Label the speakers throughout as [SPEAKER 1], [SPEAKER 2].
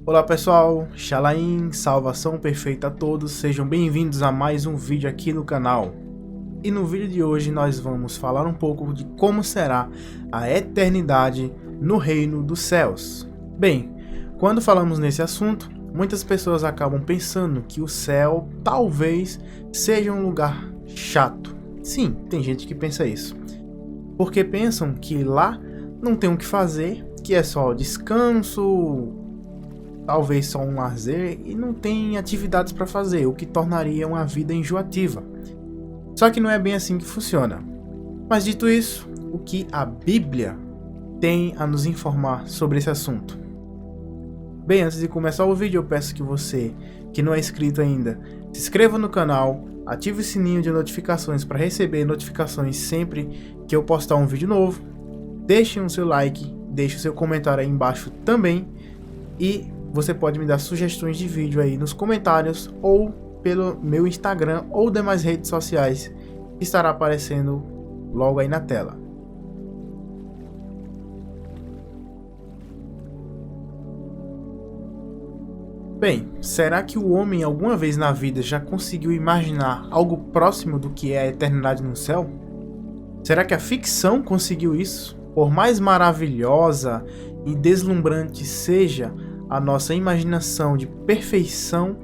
[SPEAKER 1] Olá pessoal, Shalaim, salvação perfeita a todos, sejam bem-vindos a mais um vídeo aqui no canal. E no vídeo de hoje nós vamos falar um pouco de como será a eternidade no reino dos céus. Bem, quando falamos nesse assunto, muitas pessoas acabam pensando que o céu talvez seja um lugar chato. Sim, tem gente que pensa isso, porque pensam que lá não tem o que fazer, que é só descanso, talvez só um lazer e não tem atividades para fazer, o que tornaria uma vida enjoativa. Só que não é bem assim que funciona. Mas dito isso, o que a Bíblia tem a nos informar sobre esse assunto? Bem, antes de começar o vídeo, eu peço que você, que não é inscrito ainda, se inscreva no canal, ative o sininho de notificações para receber notificações sempre que eu postar um vídeo novo. Deixe o seu like, deixe o seu comentário aí embaixo também e você pode me dar sugestões de vídeo aí nos comentários ou pelo meu Instagram ou demais redes sociais que estará aparecendo logo aí na tela. Bem, será que o homem alguma vez na vida já conseguiu imaginar algo próximo do que é a eternidade no céu? Será que a ficção conseguiu isso? Por mais maravilhosa e deslumbrante seja a nossa imaginação de perfeição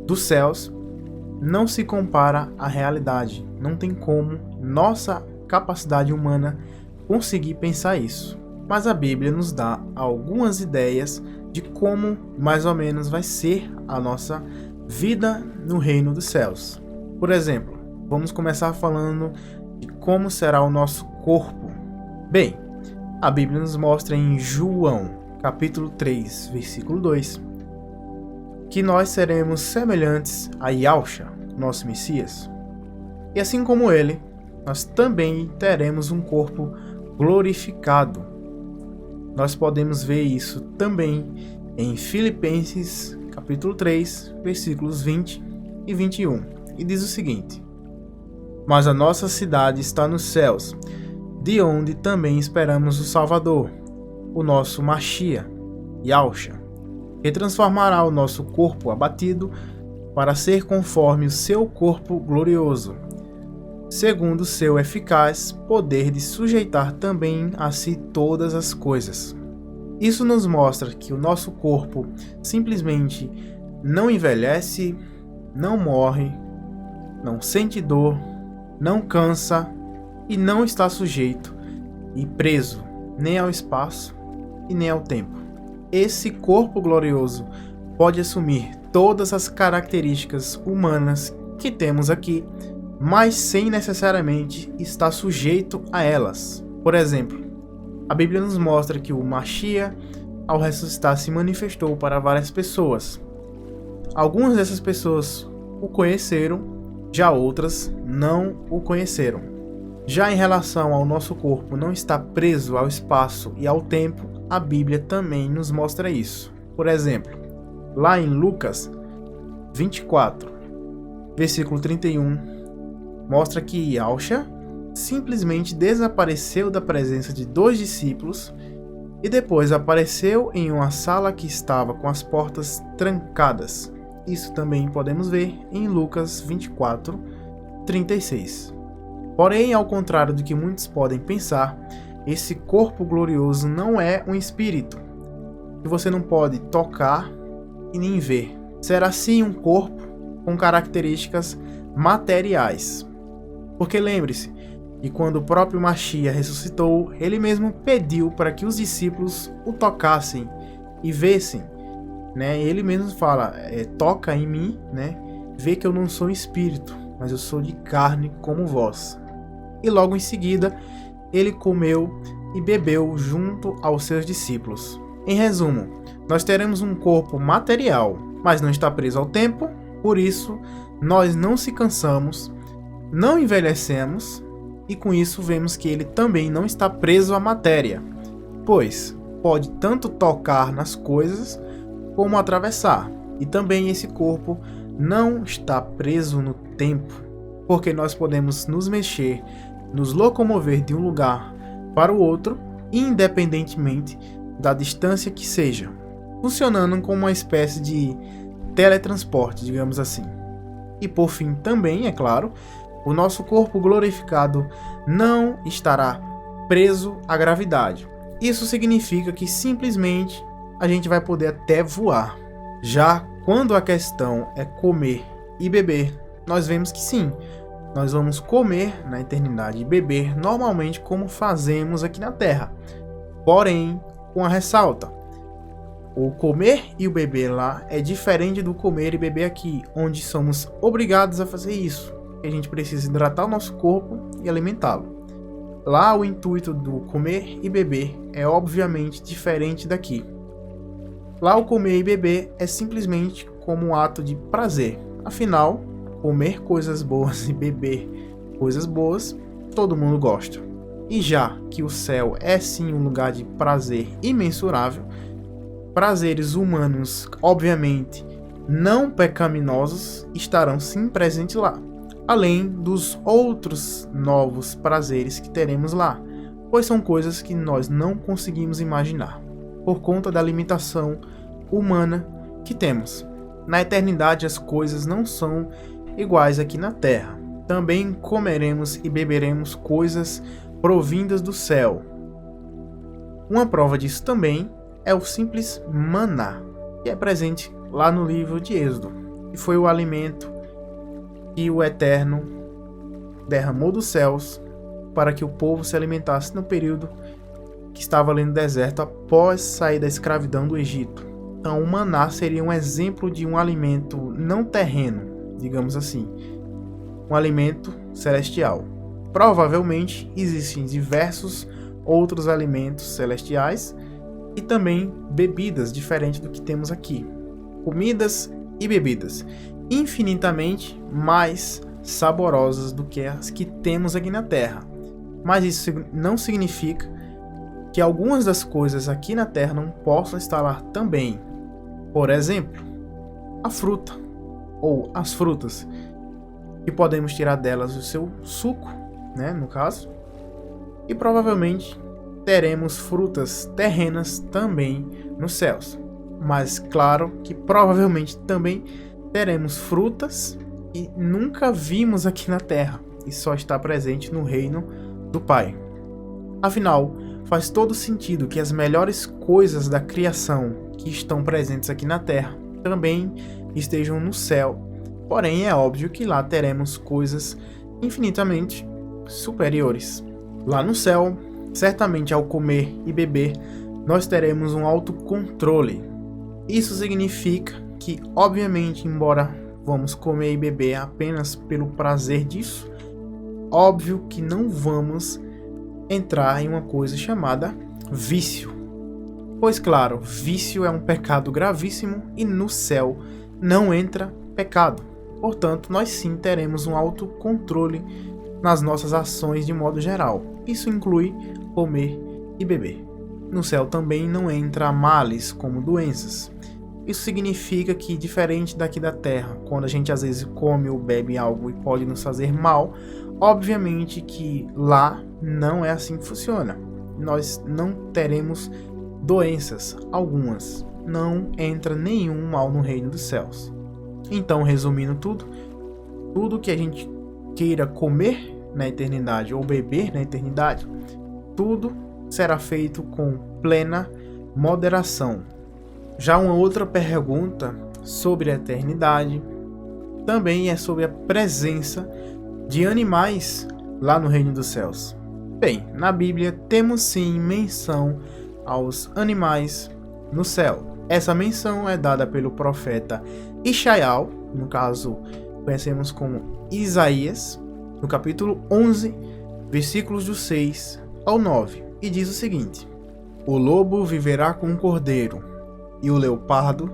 [SPEAKER 1] dos céus, não se compara à realidade. Não tem como nossa capacidade humana conseguir pensar isso. Mas a Bíblia nos dá algumas ideias de como mais ou menos vai ser a nossa vida no reino dos céus. Por exemplo, vamos começar falando de como será o nosso corpo. Bem, a Bíblia nos mostra em João capítulo 3, versículo 2, que nós seremos semelhantes a Yahshua, nosso Messias. E assim como ele, nós também teremos um corpo glorificado. Nós podemos ver isso também em Filipenses capítulo 3, versículos 20 e 21. E diz o seguinte: mas a nossa cidade está nos céus, de onde também esperamos o Salvador, o nosso Mashiach, Yahshua, que transformará o nosso corpo abatido para ser conforme o seu corpo glorioso, segundo o seu eficaz poder de sujeitar também a si todas as coisas. Isso nos mostra que o nosso corpo simplesmente não envelhece, não morre, não sente dor, não cansa e não está sujeito e preso nem ao espaço e nem ao tempo. Esse corpo glorioso pode assumir todas as características humanas que temos aqui, mas sem necessariamente estar sujeito a elas. Por exemplo, a Bíblia nos mostra que o Mashiach, ao ressuscitar, se manifestou para várias pessoas. Algumas dessas pessoas o conheceram, já outras não o conheceram. Já em relação ao nosso corpo não estar preso ao espaço e ao tempo, a Bíblia também nos mostra isso. Por exemplo, lá em Lucas 24, versículo 31, mostra que Yahshua simplesmente desapareceu da presença de dois discípulos e depois apareceu em uma sala que estava com as portas trancadas. Isso também podemos ver em Lucas 24, 36. Porém, ao contrário do que muitos podem pensar, esse corpo glorioso não é um espírito, que você não pode tocar e nem ver. Será sim um corpo com características materiais. Porque lembre-se que quando o próprio Mashiach ressuscitou, ele mesmo pediu para que os discípulos o tocassem e vissem. Ele mesmo fala, toca em mim, vê que eu não sou espírito, mas eu sou de carne como vós. E logo em seguida, ele comeu e bebeu junto aos seus discípulos. Em resumo, nós teremos um corpo material, mas não está preso ao tempo, por isso nós não se cansamos, não envelhecemos, e com isso vemos que ele também não está preso à matéria, pois pode tanto tocar nas coisas como atravessar, e também esse corpo não está preso no tempo, porque nós podemos nos mexer, nos locomover de um lugar para o outro, independentemente da distância que seja. funcionando como uma espécie de teletransporte, digamos assim. E por fim também, é claro, o nosso corpo glorificado não estará preso à gravidade. Isso significa que simplesmente a gente vai poder até voar. Já quando a questão é comer e beber, nós vemos que sim, nós vamos comer na eternidade e beber normalmente como fazemos aqui na Terra. Porém, com a ressalta: o comer e o beber lá é diferente do comer e beber aqui, onde somos obrigados a fazer isso. A gente precisa hidratar o nosso corpo e alimentá-lo. Lá o intuito do comer e beber é obviamente diferente daqui. Lá o comer e beber é simplesmente como um ato de prazer. Afinal, comer coisas boas e beber coisas boas, todo mundo gosta. E já que o céu é sim um lugar de prazer imensurável, prazeres humanos, obviamente, não pecaminosos, estarão sim presentes lá. Além dos outros novos prazeres que teremos lá, pois são coisas que nós não conseguimos imaginar, por conta da limitação humana que temos. Na eternidade as coisas não são iguais aqui na Terra. Também comeremos e beberemos coisas provindas do céu. Uma prova disso também é o simples maná, que é presente lá no livro de Êxodo, e foi o alimento que o Eterno derramou dos céus para que o povo se alimentasse no período que estava ali no deserto após sair da escravidão do Egito. Então o maná seria um exemplo de um alimento não terreno, digamos assim, um alimento celestial. Provavelmente existem diversos outros alimentos celestiais e também bebidas diferentes do que temos aqui. Comidas e bebidas infinitamente mais saborosas do que as que temos aqui na Terra. Mas isso não significa que algumas das coisas aqui na Terra não possam estar lá também. Por exemplo, a fruta ou as frutas, que podemos tirar delas o seu suco, no caso, e provavelmente teremos frutas terrenas também nos céus. Mas claro que provavelmente também teremos frutas que nunca vimos aqui na Terra e só está presente no reino do Pai. Afinal, faz todo sentido que as melhores coisas da criação que estão presentes aqui na Terra também estejam no céu. Porém, é óbvio que lá teremos coisas infinitamente superiores. Lá no céu, certamente ao comer e beber, nós teremos um autocontrole. Isso significa que, obviamente, embora vamos comer e beber apenas pelo prazer disso, óbvio que não vamos entrar em uma coisa chamada vício. Pois claro, vício é um pecado gravíssimo e no céu não entra pecado. Portanto, nós sim teremos um autocontrole nas nossas ações de modo geral. Isso inclui comer e beber. No céu também não entra males como doenças. Isso significa que, diferente daqui da Terra, quando a gente às vezes come ou bebe algo e pode nos fazer mal, obviamente que lá não é assim que funciona. Nós não teremos doenças algumas. Não entra nenhum mal no reino dos céus. Então, resumindo tudo que a gente queira comer na eternidade ou beber na eternidade, tudo será feito com plena moderação. Já uma outra pergunta sobre a eternidade também é sobre a presença de animais lá no reino dos céus. Bem, na Bíblia temos sim menção aos animais no céu. Essa menção é dada pelo profeta Ishaiah, no caso conhecemos como Isaías, no capítulo 11, versículos do 6 ao 9, e diz o seguinte: o lobo viverá com o cordeiro, e o leopardo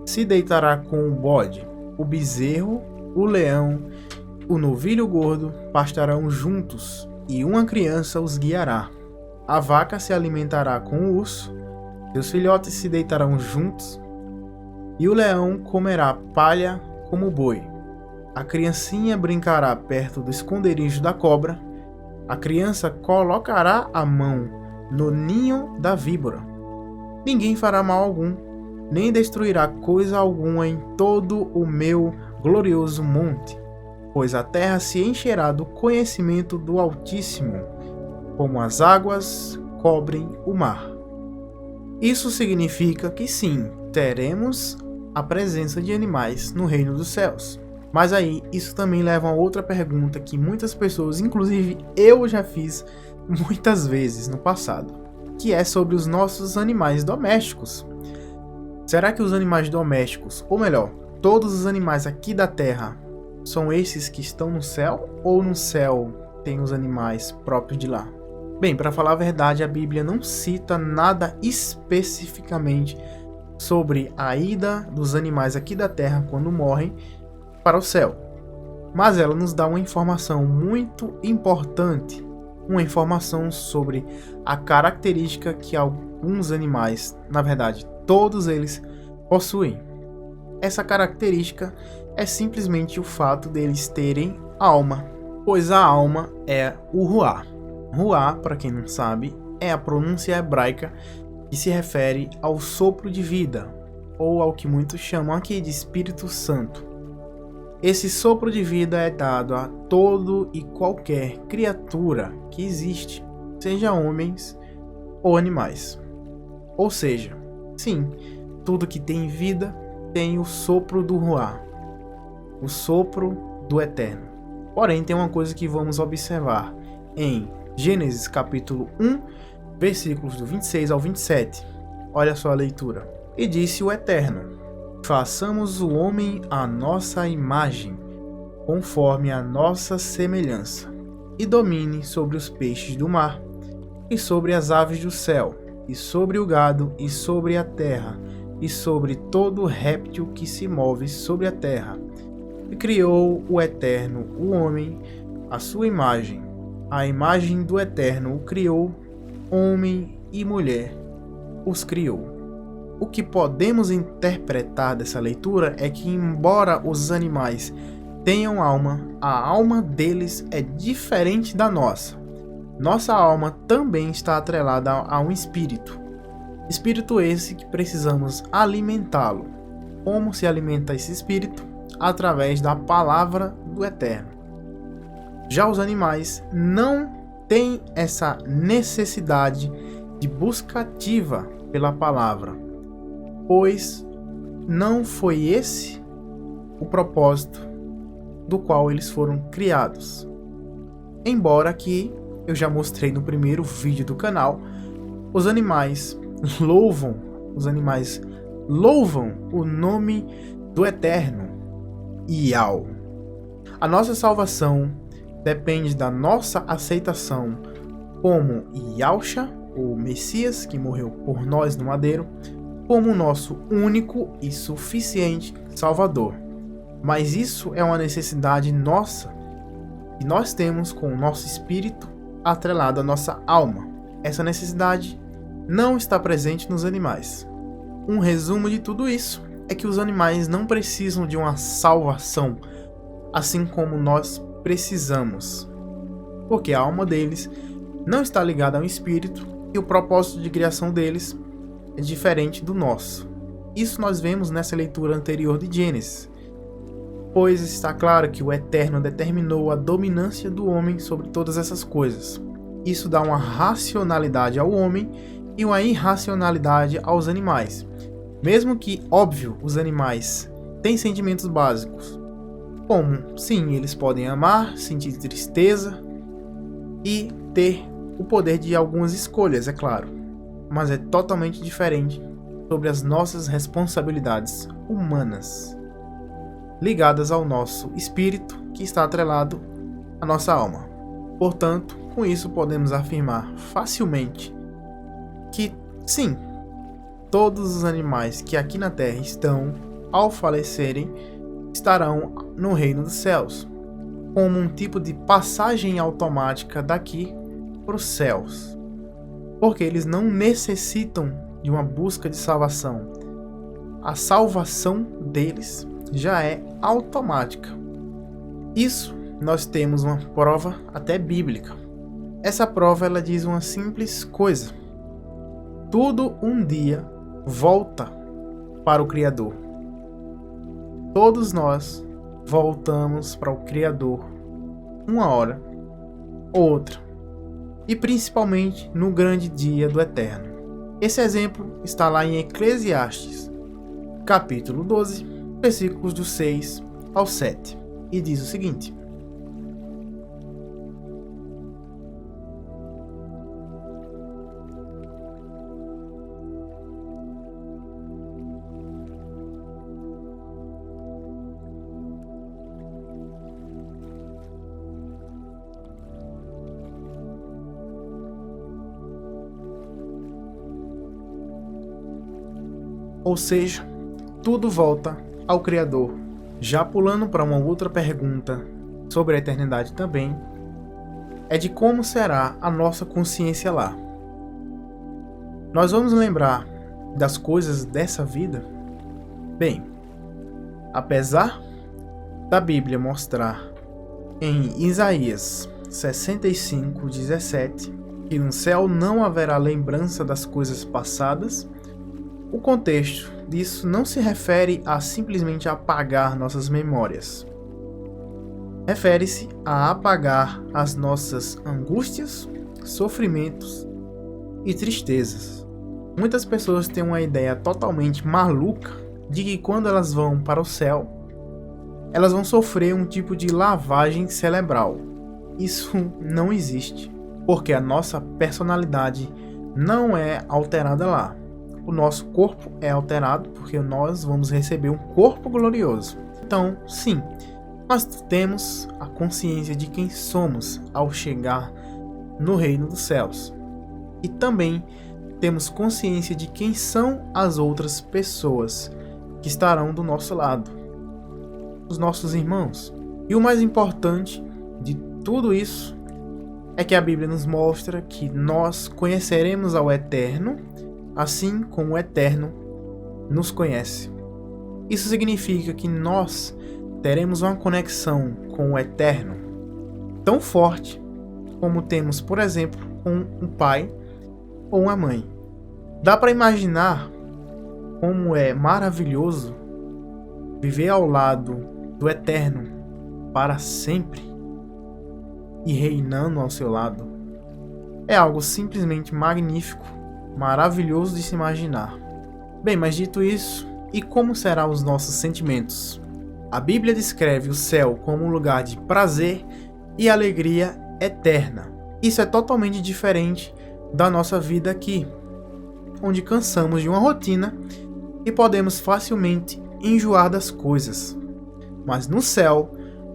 [SPEAKER 1] se deitará com o bode, o bezerro, o leão, o novilho gordo pastarão juntos, e uma criança os guiará. A vaca se alimentará com o urso, seus filhotes se deitarão juntos, e o leão comerá palha como o boi. A criancinha brincará perto do esconderijo da cobra, a criança colocará a mão no ninho da víbora. Ninguém fará mal algum nem destruirá coisa alguma em todo o meu glorioso monte, pois a terra se encherá do conhecimento do Altíssimo, como as águas cobrem o mar. Isso significa que sim, teremos a presença de animais no reino dos céus. Mas aí, isso também leva a outra pergunta que muitas pessoas, inclusive eu já fiz muitas vezes no passado, que é sobre os nossos animais domésticos. Será que os animais domésticos, ou melhor, todos os animais aqui da Terra, são esses que estão no céu, ou no céu tem os animais próprios de lá? Bem, para falar a verdade, a Bíblia não cita nada especificamente sobre a ida dos animais aqui da Terra quando morrem para o céu. Mas ela nos dá uma informação muito importante, uma informação sobre a característica que alguns animais, na verdade, todos eles possuem. Essa característica é simplesmente o fato deles terem alma, pois a alma é o ruá. Ruá, para quem não sabe, é a pronúncia hebraica que se refere ao sopro de vida, ou ao que muitos chamam aqui de Espírito Santo. Esse sopro de vida é dado a todo e qualquer criatura que existe, seja homens ou animais. Ou seja, sim, tudo que tem vida tem o sopro do Ruá, o sopro do Eterno. Porém, tem uma coisa que vamos observar em Gênesis capítulo 1, versículos do 26 ao 27. Olha só a leitura. E disse o Eterno: façamos o homem à nossa imagem, conforme a nossa semelhança, e domine sobre os peixes do mar, e sobre as aves do céu, e sobre o gado, e sobre a terra, e sobre todo réptil que se move sobre a terra. E criou o Eterno o homem à sua imagem. A imagem do Eterno o criou, homem e mulher os criou. O que podemos interpretar dessa leitura é que, embora os animais tenham alma, a alma deles é diferente da nossa. Nossa alma também está atrelada a um espírito. Espírito esse que precisamos alimentá-lo. Como se alimenta esse espírito? Através da palavra do Eterno. Já os animais não têm essa necessidade de busca ativa pela palavra, pois não foi esse o propósito do qual eles foram criados. Embora que eu já mostrei no primeiro vídeo do canal, os animais louvam o nome do Eterno, Yau. A nossa salvação depende da nossa aceitação como Yahshua, o Messias que morreu por nós no madeiro, como o nosso único e suficiente Salvador. Mas isso é uma necessidade nossa, que nós temos com o nosso espírito atrelado à nossa alma. Essa necessidade não está presente nos animais. Um resumo de tudo isso é que os animais não precisam de uma salvação, assim como nós precisamos, porque a alma deles não está ligada ao espírito e o propósito de criação deles é diferente do nosso. Isso nós vemos nessa leitura anterior de Gênesis, pois está claro que o Eterno determinou a dominância do homem sobre todas essas coisas. Isso dá uma racionalidade ao homem e uma irracionalidade aos animais. Mesmo que, óbvio, os animais têm sentimentos básicos, como, sim, eles podem amar, sentir tristeza e ter o poder de algumas escolhas, é claro. Mas é totalmente diferente sobre as nossas responsabilidades humanas, ligadas ao nosso espírito, que está atrelado à nossa alma. Portanto, com isso podemos afirmar facilmente que, sim, todos os animais que aqui na Terra estão, ao falecerem, estarão no reino dos céus, como um tipo de passagem automática daqui para os céus, porque eles não necessitam de uma busca de salvação. A salvação deles já é automática. Isso nós temos uma prova até bíblica. Essa prova ela diz uma simples coisa: tudo um dia volta para o Criador. Todos nós voltamos para o Criador uma hora ou outra, e principalmente no grande dia do Eterno. Esse exemplo está lá em Eclesiastes, capítulo 12, versículos do 6 ao 7, e diz o seguinte: ou seja, tudo volta ao Criador. Já pulando para uma outra pergunta sobre a eternidade também, é de como será a nossa consciência lá. Nós vamos lembrar das coisas dessa vida? Bem, apesar da Bíblia mostrar em Isaías 65:17 que no céu não haverá lembrança das coisas passadas, o contexto disso não se refere a simplesmente apagar nossas memórias. Refere-se a apagar as nossas angústias, sofrimentos e tristezas. Muitas pessoas têm uma ideia totalmente maluca de que quando elas vão para o céu, elas vão sofrer um tipo de lavagem cerebral. Isso não existe, porque a nossa personalidade não é alterada lá. O nosso corpo é alterado porque nós vamos receber um corpo glorioso. Então, sim, nós temos a consciência de quem somos ao chegar no reino dos céus. E também temos consciência de quem são as outras pessoas que estarão do nosso lado, os nossos irmãos. E o mais importante de tudo isso é que a Bíblia nos mostra que nós conheceremos ao Eterno, assim como o Eterno nos conhece. Isso significa que nós teremos uma conexão com o Eterno tão forte como temos, por exemplo, com um pai ou uma mãe. Dá para imaginar como é maravilhoso viver ao lado do Eterno para sempre e reinando ao seu lado. É algo simplesmente magnífico, maravilhoso de se imaginar. Bem, mas dito isso, e como serão os nossos sentimentos? A Bíblia descreve o céu como um lugar de prazer e alegria eterna. Isso é totalmente diferente da nossa vida aqui, onde cansamos de uma rotina e podemos facilmente enjoar das coisas. Mas no céu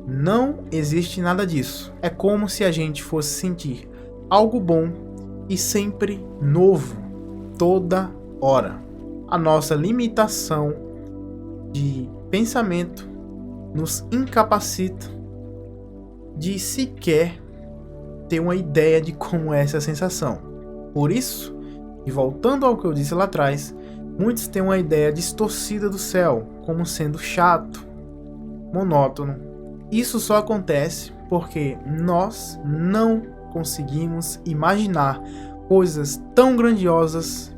[SPEAKER 1] não existe nada disso. É como se a gente fosse sentir algo bom e sempre novo, toda hora. A nossa limitação de pensamento nos incapacita de sequer ter uma ideia de como é essa sensação. Por isso, e voltando ao que eu disse lá atrás, muitos têm uma ideia distorcida do céu como sendo chato, monótono. Isso só acontece porque nós não conseguimos imaginar coisas tão grandiosas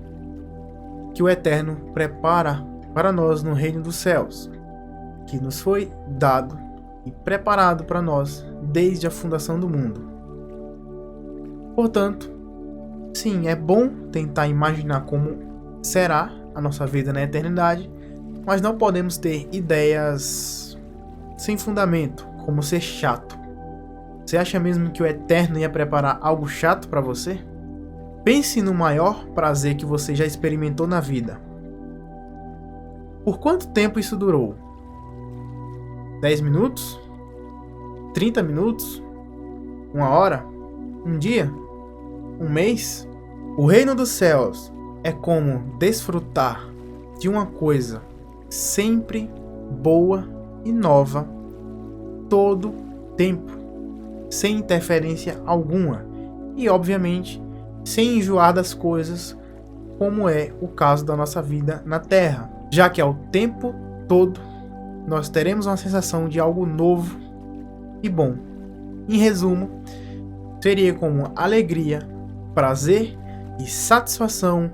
[SPEAKER 1] que o Eterno prepara para nós no reino dos céus, que nos foi dado e preparado para nós desde a fundação do mundo. Portanto, sim, é bom tentar imaginar como será a nossa vida na eternidade, mas não podemos ter ideias sem fundamento, como ser chato. Você acha mesmo que o Eterno ia preparar algo chato para você? Pense no maior prazer que você já experimentou na vida. Por quanto tempo isso durou? 10 minutos? 30 minutos? 1 hora? 1 dia? 1 mês? O reino dos céus é como desfrutar de uma coisa sempre boa e nova, todo tempo, sem interferência alguma e, obviamente, sem enjoar das coisas, como é o caso da nossa vida na Terra, já que ao tempo todo nós teremos uma sensação de algo novo e bom. Em resumo, seria como alegria, prazer e satisfação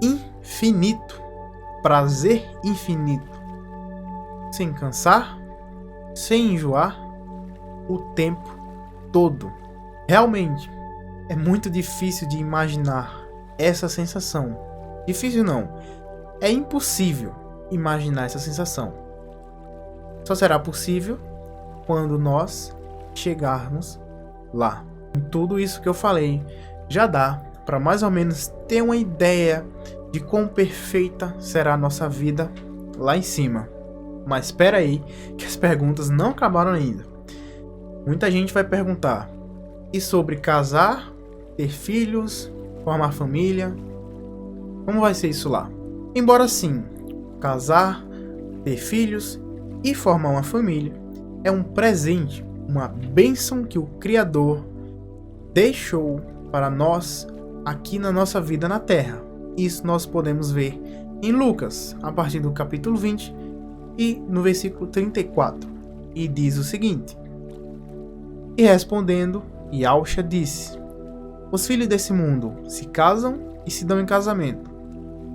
[SPEAKER 1] infinito prazer infinito, sem cansar, sem enjoar, o tempo todo. Realmente, é muito difícil de imaginar essa sensação. Difícil não, é impossível imaginar essa sensação. Só será possível quando nós chegarmos lá. Tudo isso que eu falei já dá para mais ou menos ter uma ideia de quão perfeita será a nossa vida lá em cima. Mas espera aí, que as perguntas não acabaram ainda. Muita gente vai perguntar: e sobre casar, ter filhos, formar família? Como vai ser isso lá? Embora sim, casar, ter filhos e formar uma família é um presente, uma bênção que o Criador deixou para nós aqui na nossa vida na Terra. Isso nós podemos ver em Lucas, a partir do capítulo 20 e no versículo 34. E diz o seguinte: e respondendo, Yahshua disse: os filhos desse mundo se casam e se dão em casamento,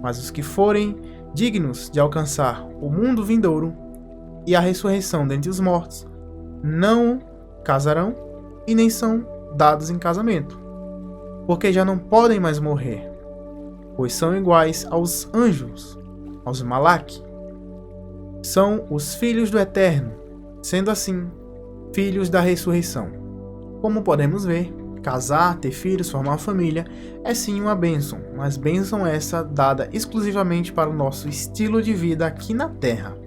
[SPEAKER 1] mas os que forem dignos de alcançar o mundo vindouro e a ressurreição dentre os mortos não casarão e nem são dados em casamento, porque já não podem mais morrer, pois são iguais aos anjos, aos Malak. São os filhos do Eterno, sendo assim, filhos da ressurreição. Como podemos ver, casar, ter filhos, formar uma família é sim uma bênção, mas bênção essa dada exclusivamente para o nosso estilo de vida aqui na Terra,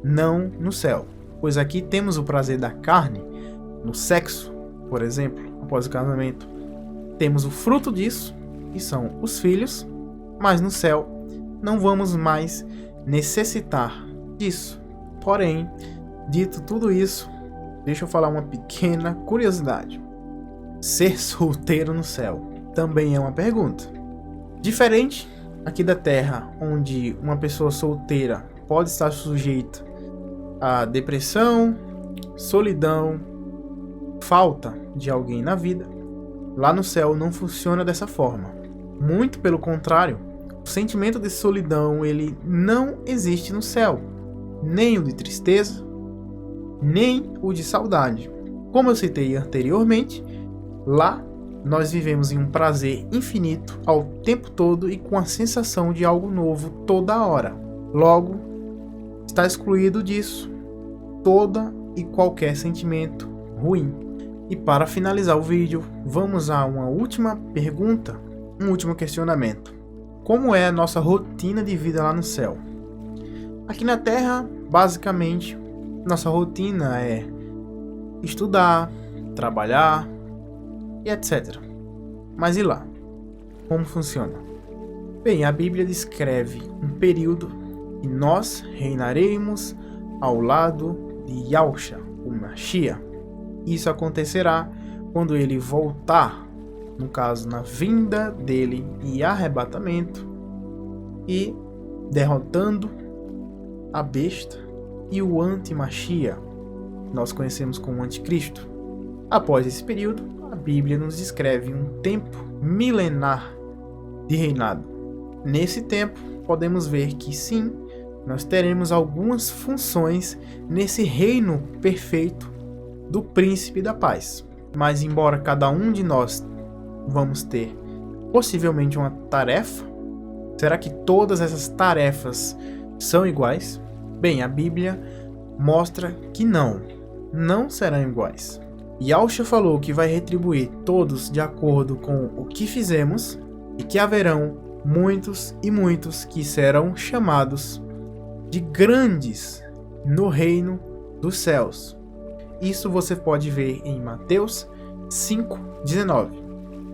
[SPEAKER 1] não no céu. Pois aqui temos o prazer da carne, no sexo, por exemplo, após o casamento. Temos o fruto disso, que são os filhos, mas no céu não vamos mais necessitar disso. Porém, dito tudo isso, deixa eu falar uma pequena curiosidade. Ser solteiro no céu também é uma pergunta. Diferente aqui da Terra, onde uma pessoa solteira pode estar sujeita a depressão, solidão, falta de alguém na vida, lá no céu não funciona dessa forma. Muito pelo contrário, o sentimento de solidão ele não existe no céu, nem o de tristeza, nem o de saudade. Como eu citei anteriormente, lá nós vivemos em um prazer infinito ao tempo todo e com a sensação de algo novo toda hora. Logo, está excluído disso toda e qualquer sentimento ruim. E para finalizar o vídeo, vamos a uma última pergunta, um último questionamento. Como é a nossa rotina de vida lá no céu? Aqui na Terra, basicamente, nossa rotina é estudar, trabalhar e etc. Mas e lá? Como funciona? Bem, a Bíblia descreve um período que nós reinaremos ao lado de Yahshua, o Mashiach. Isso acontecerá quando ele voltar, no caso na vinda dele e arrebatamento, e derrotando a besta e o anti-Mashiach, nós conhecemos como anticristo. Após esse período, a Bíblia nos descreve um tempo milenar de reinado. Nesse tempo, podemos ver que sim, nós teremos algumas funções nesse reino perfeito do príncipe da paz. Mas embora cada um de nós vamos ter possivelmente uma tarefa, será que todas essas tarefas são iguais? Bem, a Bíblia mostra que não serão iguais. Yahshua falou que vai retribuir todos de acordo com o que fizemos e que haverão muitos e muitos que serão chamados de grandes no reino dos céus. Isso você pode ver em Mateus 5:19,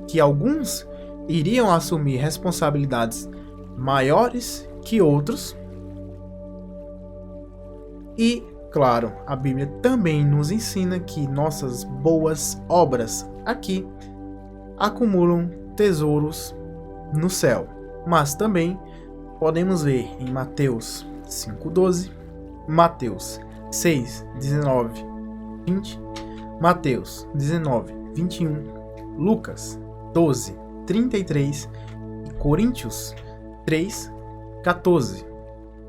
[SPEAKER 1] que alguns iriam assumir responsabilidades maiores que outros. E, claro, a Bíblia também nos ensina que nossas boas obras aqui acumulam tesouros no céu. Mas também podemos ver em Mateus 5:12, Mateus 6:19, 20, Mateus 19:21, Lucas 12:33 e Coríntios 3:14.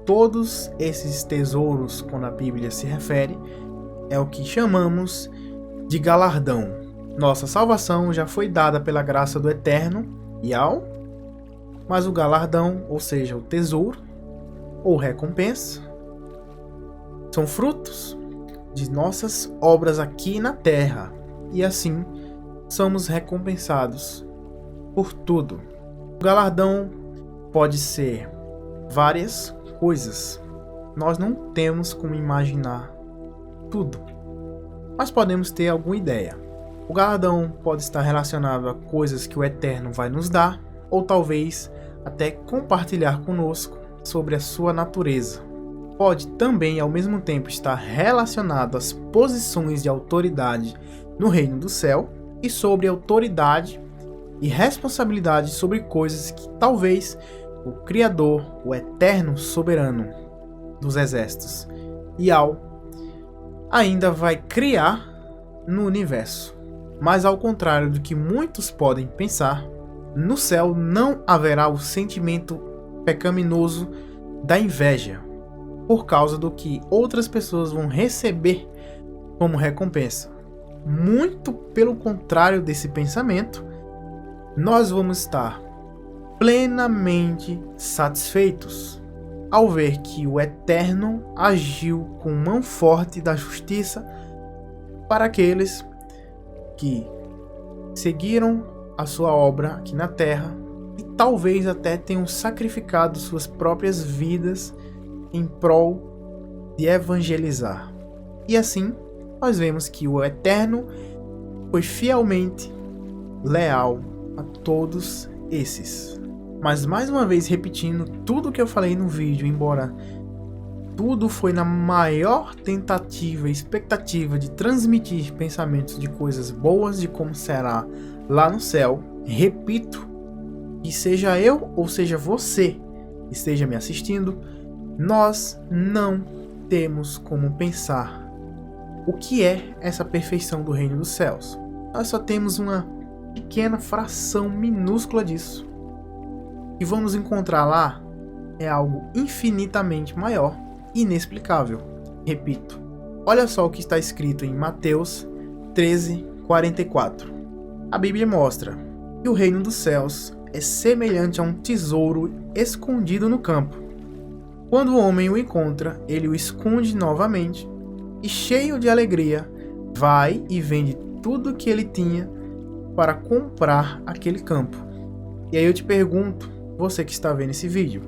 [SPEAKER 1] todos esses tesouros, quando a Bíblia se refere, é o que chamamos de galardão. Nossa salvação já foi dada pela graça do Eterno, Yahweh, mas o galardão, ou seja, o tesouro ou recompensa, são frutos de nossas obras aqui na terra, e assim somos recompensados por tudo. O galardão pode ser várias coisas. Nós não temos como imaginar tudo, mas podemos ter alguma ideia. O galardão pode estar relacionado a coisas que o Eterno vai nos dar, ou talvez até compartilhar conosco sobre a sua natureza. Pode também ao mesmo tempo estar relacionado às posições de autoridade no reino do céu e sobre autoridade e responsabilidade sobre coisas que talvez o Criador, o Eterno Soberano dos Exércitos, Yahweh, ainda vai criar no universo. Mas ao contrário do que muitos podem pensar, no céu não haverá o sentimento pecaminoso da inveja, por causa do que outras pessoas vão receber como recompensa. Muito pelo contrário desse pensamento, nós vamos estar plenamente satisfeitos ao ver que o Eterno agiu com mão forte da justiça para aqueles que seguiram a sua obra aqui na terra e talvez até tenham sacrificado suas próprias vidas em prol de evangelizar. E assim, nós vemos que o Eterno foi fielmente leal a todos esses. Mas mais uma vez repetindo tudo que eu falei no vídeo, embora tudo foi na maior tentativa e expectativa de transmitir pensamentos de coisas boas, de como será lá no céu, repito, que seja eu ou seja você que esteja me assistindo, nós não temos como pensar o que é essa perfeição do reino dos céus. Nós só temos uma pequena fração minúscula disso. O que vamos encontrar lá é algo infinitamente maior e inexplicável. Repito, olha só o que está escrito em Mateus 13:44. A Bíblia mostra que o reino dos céus é semelhante a um tesouro escondido no campo. Quando o homem o encontra, ele o esconde novamente e, cheio de alegria, vai e vende tudo o que ele tinha para comprar aquele campo. E aí eu te pergunto, você que está vendo esse vídeo,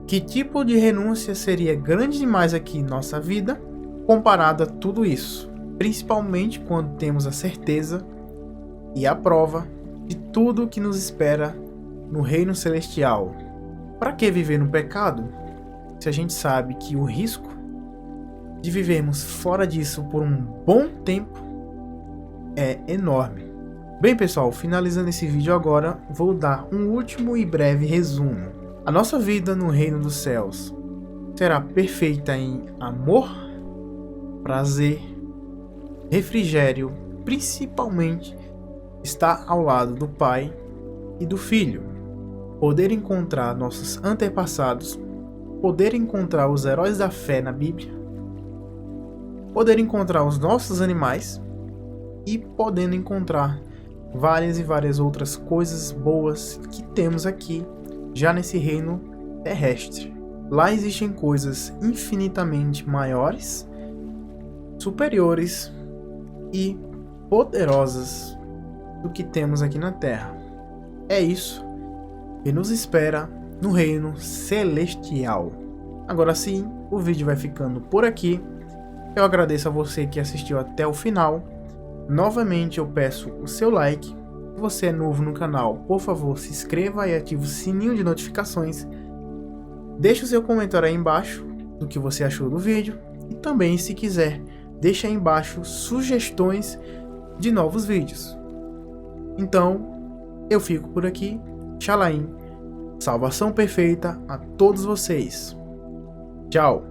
[SPEAKER 1] que tipo de renúncia seria grande demais aqui em nossa vida comparado a tudo isso? Principalmente quando temos a certeza e a prova de tudo que nos espera no reino celestial. Para que viver no pecado se a gente sabe que o risco de vivermos fora disso por um bom tempo é enorme? Bem pessoal, finalizando esse vídeo agora, vou dar um último e breve resumo. A nossa vida no reino dos céus será perfeita em amor, prazer, refrigério, principalmente estar ao lado do Pai e do Filho, poder encontrar nossos antepassados, poder encontrar os heróis da fé na Bíblia, poder encontrar os nossos animais e podendo encontrar várias e várias outras coisas boas que temos aqui já nesse reino terrestre. Lá existem coisas infinitamente maiores, superiores e poderosas do que temos aqui na Terra. É isso que nos espera no reino celestial. Agora sim, o vídeo vai ficando por aqui. Eu agradeço a você que assistiu até o final. Novamente eu peço o seu like. Se você é novo no canal, por favor, se inscreva e ative o sininho de notificações. Deixe o seu comentário aí embaixo do que você achou do vídeo. E também, se quiser, deixe aí embaixo sugestões de novos vídeos. Então, eu fico por aqui. Shalaim. Salvação perfeita a todos vocês. Tchau.